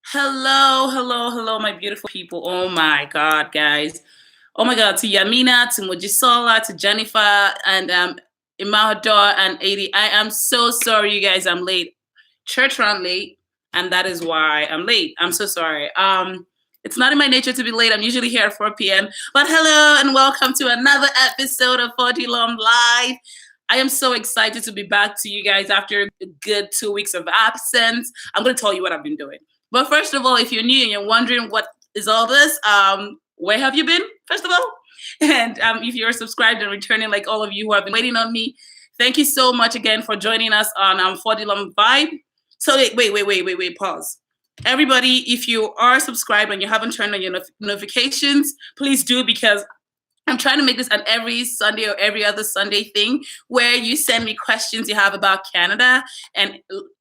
Hello, hello, hello, my beautiful people. Oh my God, guys. Oh my God, to Yamina, to Mojisola, to Jennifer, and Imahador and Adi. I am so sorry, you guys. I'm late. Church run late, and that is why I'm late. I'm so sorry. It's not in my nature to be late. I'm usually here at 4 p.m. But hello and welcome to another episode of 40 Lom Live. I am so excited to be back to you guys after a good 2 weeks of absence. I'm going to tell you what I've been doing. But first of all, if you're new and you're wondering what is all this, where have you been, first of all? And if you're subscribed and returning like all of you who have been waiting on me, thank you so much again for joining us on 40 Lum Vibe. So wait, pause. Everybody, if you are subscribed and you haven't turned on your notifications, please do, because I'm trying to make this an every Sunday or every other Sunday thing where you send me questions you have about Canada and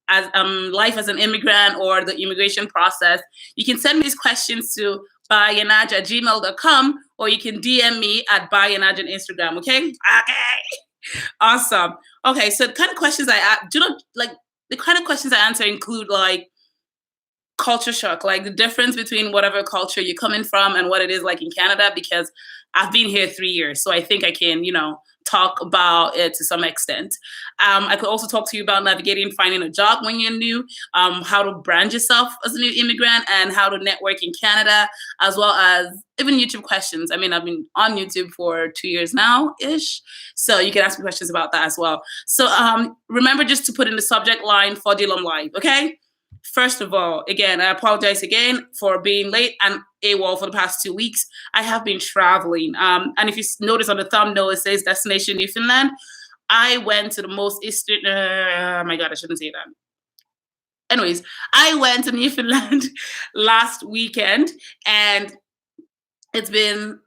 as life as an immigrant or the immigration process. You can send me these questions to bayanaj@gmail.com, or you can DM me at bayanaj on Instagram. Okay. Awesome. Okay. So the kind of questions the kind of questions I answer include like culture shock, like the difference between whatever culture you're coming from and what it is like in Canada, because I've been here 3 years. So I think I can, talk about it to some extent. I could also talk to you about navigating, finding a job when you're new, how to brand yourself as a new immigrant, and how to network in Canada, as well as even YouTube questions. I mean, I've been on YouTube for 2 years now-ish, so you can ask me questions about that as well. So remember just to put in the subject line for Dilum Live, okay? First of all, again, I apologize again for being late and AWOL for the past 2 weeks. I have been traveling. And if you notice on the thumbnail, it says Destination Newfoundland. I went to the most eastern, oh my God, I shouldn't say that. Anyways, I went to Newfoundland last weekend, and it's been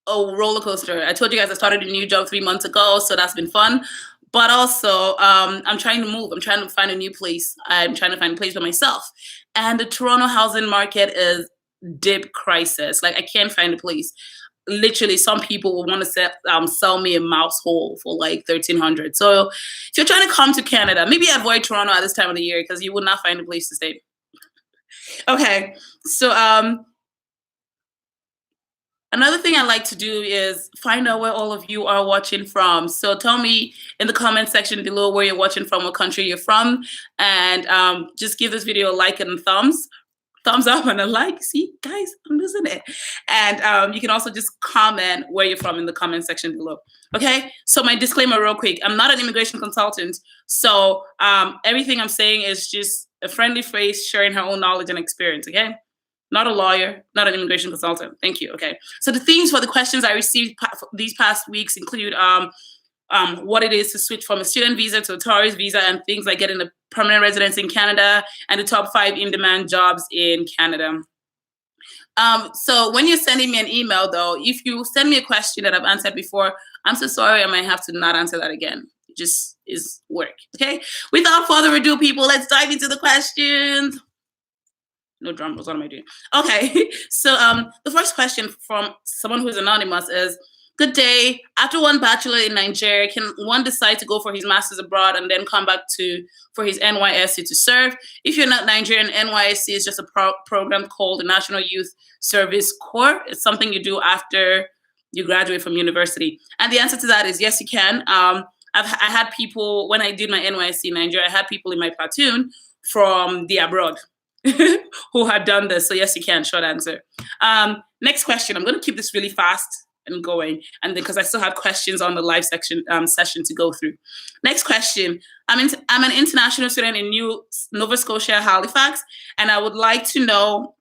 a roller coaster. I told you guys I started a new job 3 months ago, so that's been fun. But also, I'm trying to move. I'm trying to find a new place. I'm trying to find a place for myself. And the Toronto housing market is deep crisis. Like, I can't find a place. Literally, some people will want to sell me a mouse hole for like $1,300. So if you're trying to come to Canada, maybe avoid Toronto at this time of the year because you will not find a place to stay. Okay, so another thing I like to do is find out where all of you are watching from. So tell me in the comment section below where you're watching from, what country you're from, and just give this video a like and a thumbs up and a like. See, guys, I'm losing it. And you can also just comment where you're from in the comment section below. Okay, so my disclaimer real quick. I'm not an immigration consultant, so everything I'm saying is just a friendly face sharing her own knowledge and experience, okay? Not a lawyer, not an immigration consultant. Thank you. Okay. So the themes for the questions I received these past weeks include what it is to switch from a student visa to a tourist visa, and things like getting a permanent residence in Canada, and the top 5 in-demand jobs in Canada. So when you're sending me an email, though, if you send me a question that I've answered before, I'm so sorry. I might have to not answer that again. It just is work. Okay. Without further ado, people, let's dive into the questions. No drum rolls. What am I doing? Okay, so the first question from someone who is anonymous is, good day. After one bachelor in Nigeria, can one decide to go for his master's abroad and then come back for his NYSC to serve? If you're not Nigerian, NYSC is just a program called the National Youth Service Corps. It's something you do after you graduate from university. And the answer to that is yes, you can. I had people, when I did my NYSC in Nigeria, I had people in my platoon from the abroad who had done this. So yes, you can. Short answer. Next question. I'm going to keep this really fast and going, and because I still have questions on the live session to go through. Next question. I'm an international student in Nova Scotia, Halifax, and I would like to know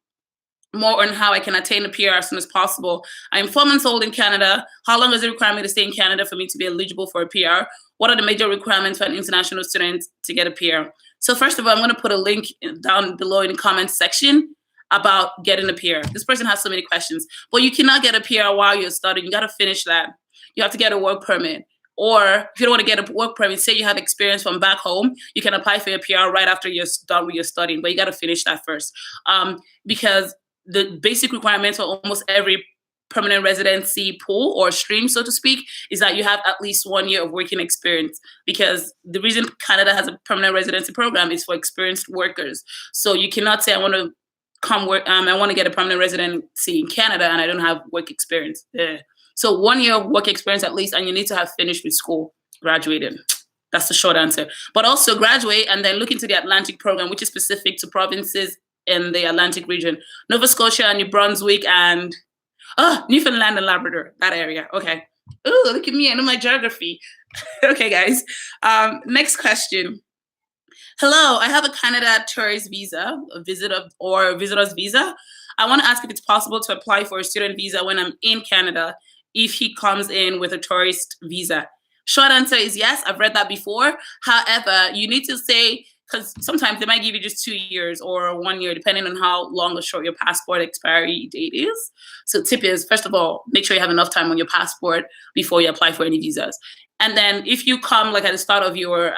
more on how I can attain a PR as soon as possible. I am 4 months old in Canada. How long does it require me to stay in Canada for me to be eligible for a PR? What are the major requirements for an international student to get a PR? So first of all, I'm going to put a link down below in the comments section about getting a PR. This person has so many questions. But you cannot get a PR while you're studying. You got to finish that. You have to get a work permit. Or if you don't want to get a work permit, say you have experience from back home, you can apply for your PR right after you're done with your studying. But you got to finish that first. Because the basic requirements for almost every permanent residency pool or stream, so to speak, is that you have at least 1 year of working experience, because the reason Canada has a permanent residency program is for experienced workers. So you cannot say, I want to come work, I want to get a permanent residency in Canada and I don't have work experience. Yeah. So 1 year of work experience at least, and you need to have finished with school, graduated. That's the short answer. But also graduate and then look into the Atlantic program, which is specific to provinces in the Atlantic region. Nova Scotia and New Brunswick and Newfoundland and Labrador, that area. Okay. Ooh, look at me, I know my geography. Okay, guys. Next question. Hello, I have a Canada tourist visa, a visitor's visa. I want to ask if it's possible to apply for a student visa when I'm in Canada if he comes in with a tourist visa. Short answer is yes, I've read that before. However, you need to say, because sometimes they might give you just 2 years or 1 year, depending on how long or short your passport expiry date is. So tip is, first of all, make sure you have enough time on your passport before you apply for any visas. And then if you come like at the start of your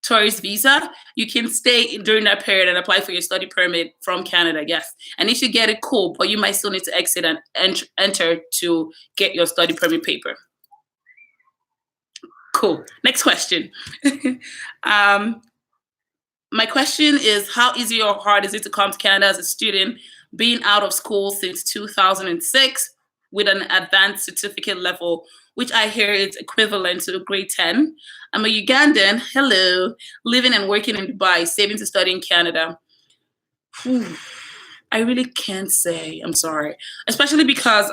tourist visa, you can stay during that period and apply for your study permit from Canada, yes. And if you get it, cool, but you might still need to exit and enter to get your study permit paper. Cool. Next question. My question is, how easy or hard is it to come to Canada as a student, being out of school since 2006 with an advanced certificate level, which I hear is equivalent to grade 10? I'm a Ugandan, hello, living and working in Dubai, saving to study in Canada. I really can't say, I'm sorry. Especially because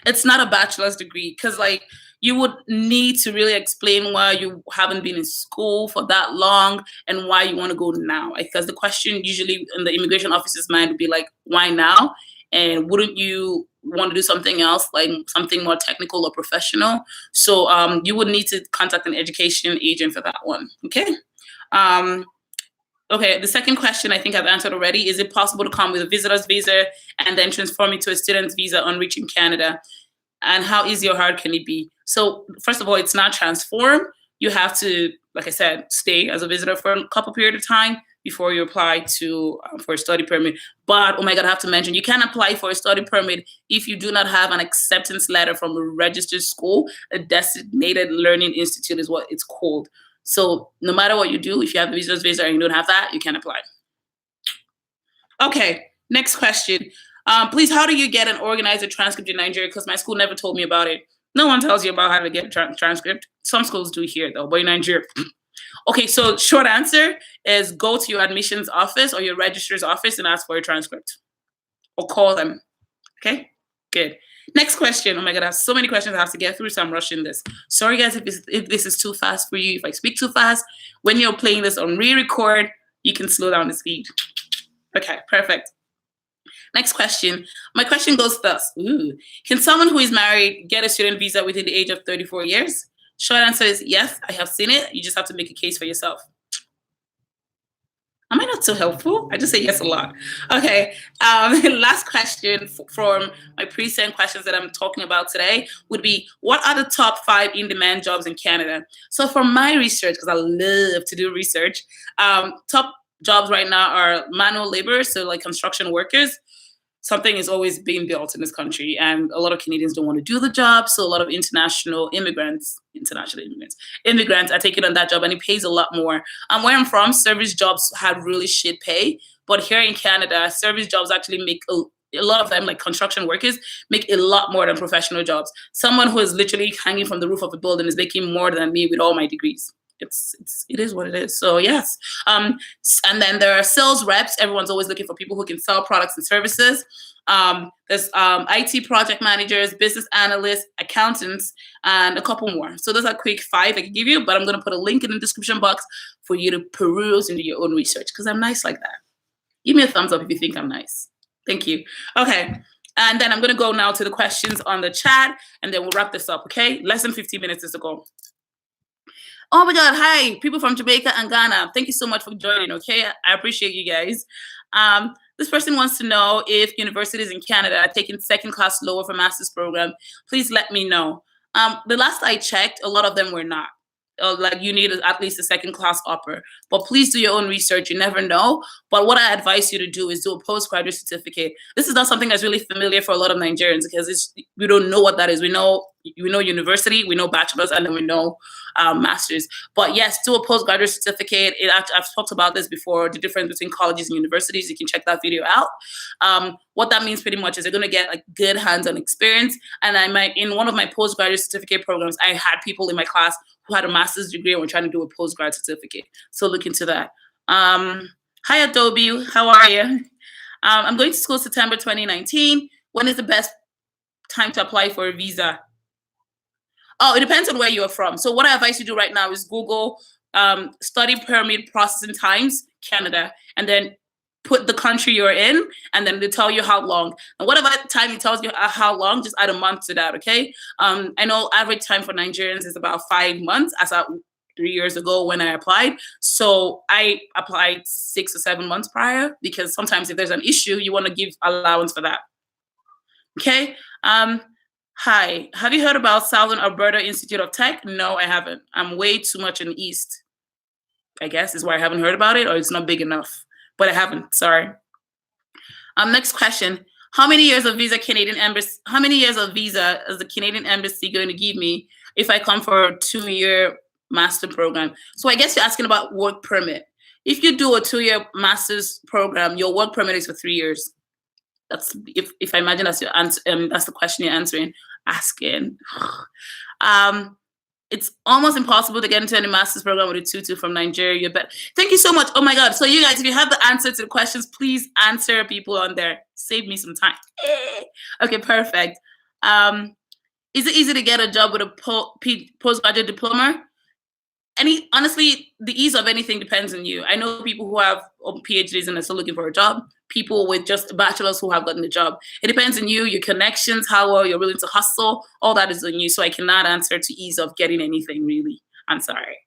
it's not a bachelor's degree, because like, you would need to really explain why you haven't been in school for that long and why you want to go now. Because the question usually in the immigration officer's mind would be like, why now? And wouldn't you want to do something else, like something more technical or professional? So you would need to contact an education agent for that one, okay? Okay, the second question I think I've answered already. Is it possible to come with a visitor's visa and then transform it to a student's visa on reaching Canada? And how easy or hard can it be? So first of all, it's not transform. You have to, like I said, stay as a visitor for a couple period of time before you apply to for a study permit. But oh my God, I have to mention, you can apply for a study permit if you do not have an acceptance letter from a registered school. A designated learning institute is what it's called. So no matter what you do, if you have a visitor's visa and you don't have that, you can apply. Okay, next question. Please, how do you get and organize a transcript in Nigeria? Because my school never told me about it. No one tells you about how to get a transcript. Some schools do here though, but in Nigeria. Okay, so short answer is go to your admissions office or your registrar's office and ask for a transcript. Or call them. Okay, good. Next question. Oh my God, I have so many questions I have to get through, so I'm rushing this. Sorry guys if this is too fast for you, if I speak too fast. When you're playing this on re-record, you can slow down the speed. Okay, perfect. Next question. My question goes thus. Can someone who is married get a student visa within the age of 34 years? Short answer is yes, I have seen it. You just have to make a case for yourself. Am I not so helpful? I just say yes a lot. Okay, last question from my pre-sent questions that I'm talking about today would be, what are the top 5 in-demand jobs in Canada? So from my research, because I love to do research, top jobs right now are manual labor, so like construction workers. Something is always being built in this country, and a lot of Canadians don't want to do the job, so a lot of international immigrants are taking on that job, and it pays a lot more. Where I'm from, service jobs had really shit pay, but here in Canada, service jobs actually make a lot of them, like construction workers, make a lot more than professional jobs. Someone who is literally hanging from the roof of a building is making more than me with all my degrees. It is what it is. So yes. And then there are sales reps. Everyone's always looking for people who can sell products and services. There's IT project managers, business analysts, accountants, and a couple more. So those are quick 5 I can give you, but I'm going to put a link in the description box for you to peruse and do your own research, because I'm nice like that. Give me a thumbs up if you think I'm nice. Thank you. Okay. And then I'm going to go now to the questions on the chat, and then we'll wrap this up, okay? Less than 15 minutes is to go. Oh my God, hi, people from Jamaica and Ghana. Thank you so much for joining, okay? I appreciate you guys. This person wants to know if universities in Canada are taking second class lower for master's program. Please let me know. The last I checked, a lot of them were not. like you need at least a second class upper. But please do your own research. You never know. But what I advise you to do is do a postgraduate certificate. This is not something that's really familiar for a lot of Nigerians because we don't know what that is. We know university, we know bachelor's, and then we know master's. But yes, do a postgraduate certificate. I've talked about this before, the difference between colleges and universities. You can check that video out. What that means pretty much is you're going to get like good hands-on experience. And in one of my postgraduate certificate programs, I had people in my class who had a master's degree and were trying to do a postgrad certificate. So look into that. Hi, Adobe. How are you? I'm going to school September 2019. When is the best time to apply for a visa? Oh, it depends on where you're from. So what I advise you to do right now is Google study permit processing times, Canada, and then put the country you're in, and then they tell you how long. And whatever time it tells you how long, just add a month to that, okay? I know average time for Nigerians is about 5 months, as of 3 years ago when I applied. So I applied 6 or 7 months prior, because sometimes if there's an issue, you want to give allowance for that. Okay. Hi, have you heard about Southern Alberta Institute of Tech? No, I haven't. I'm way too much in the East, I guess, is why I haven't heard about it, or it's not big enough. But I haven't, sorry. Next question. How many years of visa is the Canadian Embassy going to give me if I come for a 2-year master program? So I guess you're asking about work permit. If you do a 2-year master's program, your work permit is for 3 years. That's if I imagine that's your answer. That's the question you're asking. It's almost impossible to get into any master's program with a tutu from Nigeria. But thank you so much. Oh my God. So you guys, if you have the answer to the questions, please answer people on there. Save me some time. Okay, perfect. Is it easy to get a job with a postgraduate diploma? Honestly, the ease of anything depends on you. I know people who have PhDs and are still looking for a job, people with just bachelors who have gotten a job. It depends on you, your connections, how well you're willing to hustle. All that is on you. So I cannot answer to ease of getting anything, really. I'm sorry.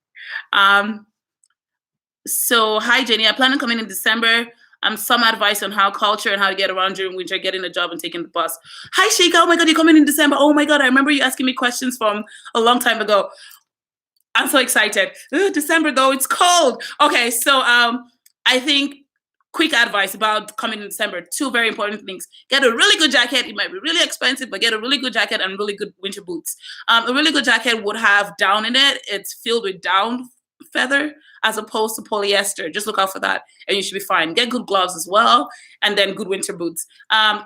So hi, Jenny. I plan on coming in December. Some advice on how culture and how to get around during winter, getting a job and taking the bus. Hi, Sheikha. Oh my God, you're coming in December. Oh my God, I remember you asking me questions from a long time ago. I'm so excited. December though, it's cold. Okay, so I think quick advice about coming in December. 2 very important things. Get a really good jacket. It might be really expensive, but get a really good jacket and really good winter boots. A really good jacket would have down in it. It's filled with down feather as opposed to polyester. Just look out for that and you should be fine. Get good gloves as well, and then good winter boots.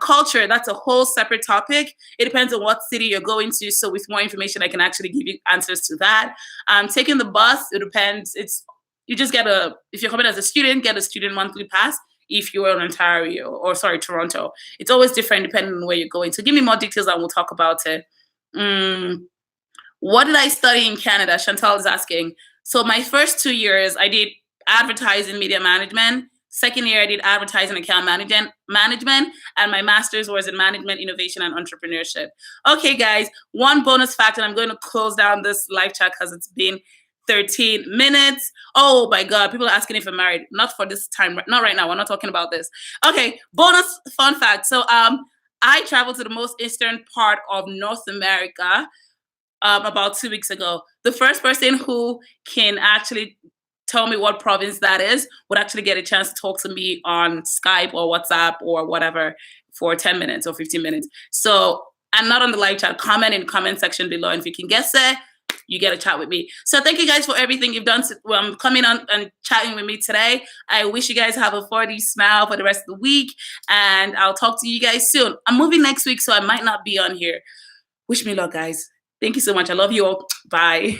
Culture, that's a whole separate topic. It depends on what city you're going to. So with more information, I can actually give you answers to that. Taking the bus, it depends. You just if you're coming as a student, get a student monthly pass. If you're in Toronto. It's always different depending on where you're going. So give me more details and we'll talk about it. What did I study in Canada? Chantal is asking. So my first 2 years, I did advertising media management. Second year, I did advertising account management. And my master's was in management, innovation, and entrepreneurship. Okay, guys, one bonus fact, and I'm going to close down this live chat because it's been 13 minutes. Oh my God, people are asking if I'm married. Not for this time, not right now. We're not talking about this. Okay, bonus fun fact. So I traveled to the most eastern part of North America about 2 weeks ago. The first person who can actually tell me what province that is would actually get a chance to talk to me on Skype or WhatsApp or whatever for 10 minutes or 15 minutes. So I'm not on the live chat. Comment in the comment section below. And if you can guess it, you get a chat with me. So thank you guys for everything you've done coming on and chatting with me today. I wish you guys have a 4D smile for the rest of the week. And I'll talk to you guys soon. I'm moving next week, so I might not be on here. Wish me luck, guys. Thank you so much. I love you all. Bye.